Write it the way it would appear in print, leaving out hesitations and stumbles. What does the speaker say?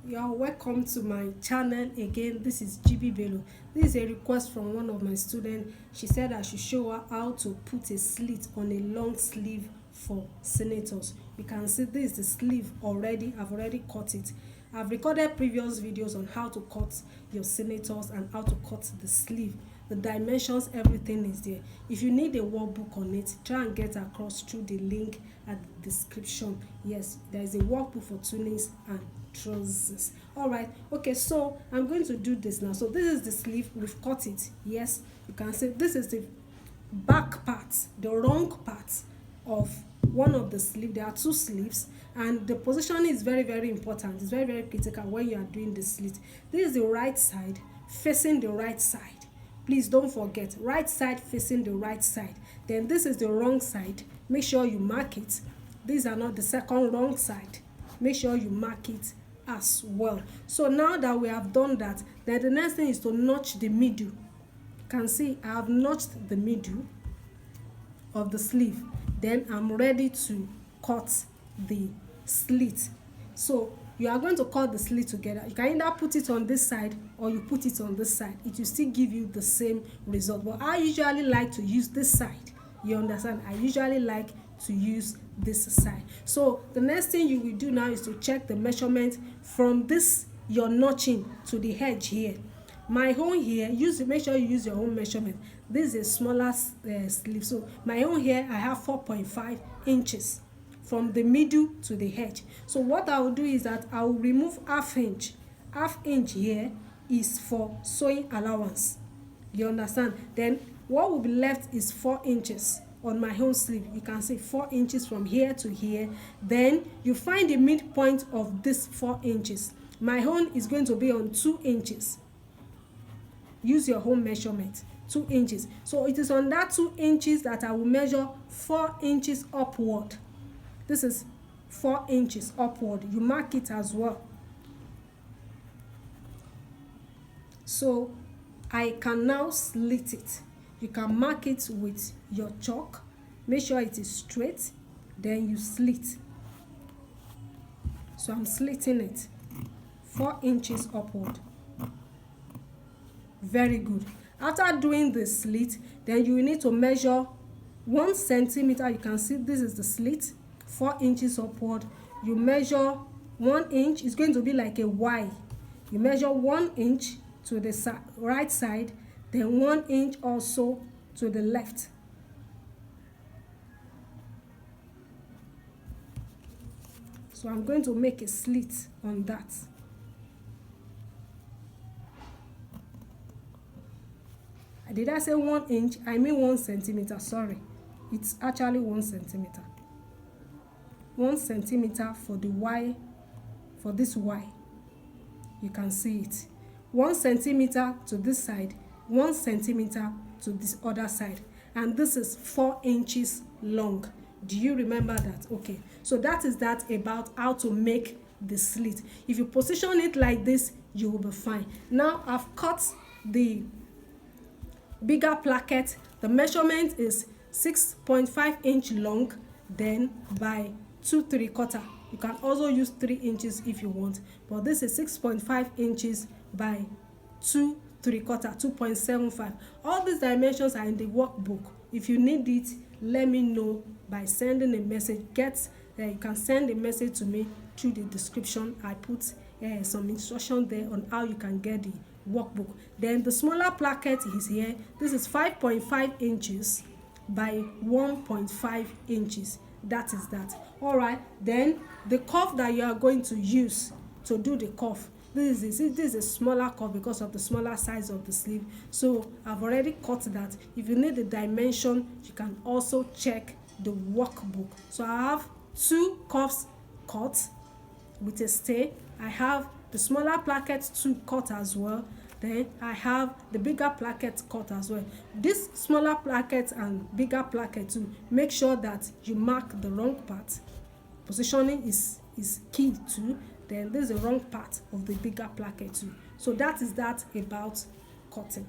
You're welcome to my channel again. This is GB Bello. This is a request from one of my students. She said I should show her how to put a slit on a long sleeve for senators. You can see this is the sleeve already. I've already cut it. I've recorded previous videos on how to cut your senators and how to cut the sleeve. The dimensions, everything is there. If you need a workbook on it, try and get across through the link at the description. Yes, there is a workbook for tunics and trousers. All right, okay, so I'm going to do this now. So this is the sleeve. We've cut it. Yes, you can see this is the back part, the wrong part of one of the sleeve. There are two sleeves, and the position is very important. It's very critical when you are doing the slit. This is the right side facing the right side. Please don't forget, right side facing the right side. Then this is the wrong side. Make sure you mark it. These are not the second wrong side. Make sure you mark it as well. So now that we have done that, then the next thing is to notch the middle. You can see I have notched the middle of the sleeve. Then I'm ready to cut the slit. So you are going to cut the slit together. You can either put it on this side or you put it on this side. It will still give you the same result. But I usually like to use this side. You understand? I usually like to use this side. So the next thing you will do now is to check the measurement from this your notching to the edge here. My own here, make sure you use your own measurement. This is a smaller sleeve. So my own here, I have 4.5 inches from the middle to the edge. So what I will do is that I will remove half inch. Half inch here is for sewing allowance. You understand? Then what will be left is 4 inches on my own sleeve. You can see 4 inches from here to here. Then you find the midpoint of this 4 inches. My own is going to be on 2 inches. Use your own measurement, 2 inches. So it is on that 2 inches that I will measure 4 inches upward. This is 4 inches upward. You mark it as well. So I can now slit it. You can mark it with your chalk. Make sure it is straight. Then you slit. So I'm slitting it 4 inches upward. Very good. After doing the slit, then you will need to measure 1 centimeter. You can see this is the slit, 4 inches upward. You measure 1 inch. It's going to be like a Y. You measure 1 inch to the right side, then 1 inch also to the left. So I'm going to make a slit on that. Did I say 1 inch? I mean 1 centimeter. Sorry, it's actually 1 centimeter. 1 centimeter for the Y, for this Y. You can see it. 1 centimeter to this side, 1 centimeter to this other side, and this is 4 inches long. Do you remember that? Okay, so that is that about how to make the slit. If you position it like this, you will be fine. Now I've cut the bigger placket. The measurement is 6.5 inch long, then by 2 3/4. You can also use 3 inches if you want, but this is 6.5 inches by 2 3/4, 2.75. All these dimensions are in the workbook. If you need it, let me know by sending a message. You can send a message to me through the description. I put some instruction there on how you can get the workbook. Then the smaller placket is here. This is 5.5 inches by 1.5 inches. That is that. All right, then the cuff that you are going to use to do the cuff, this is a smaller cuff because of the smaller size of the sleeve. So I've already cut that. If you need the dimension, you can also check the workbook. So I have 2 cuffs cut with a stay. I have the smaller placket 2 cut as well. Then I have the bigger placket cut as well. This smaller placket and bigger placket too, make sure that you mark the wrong part. Positioning is key too. Then there's the wrong part of the bigger placket too. So that is that about cutting.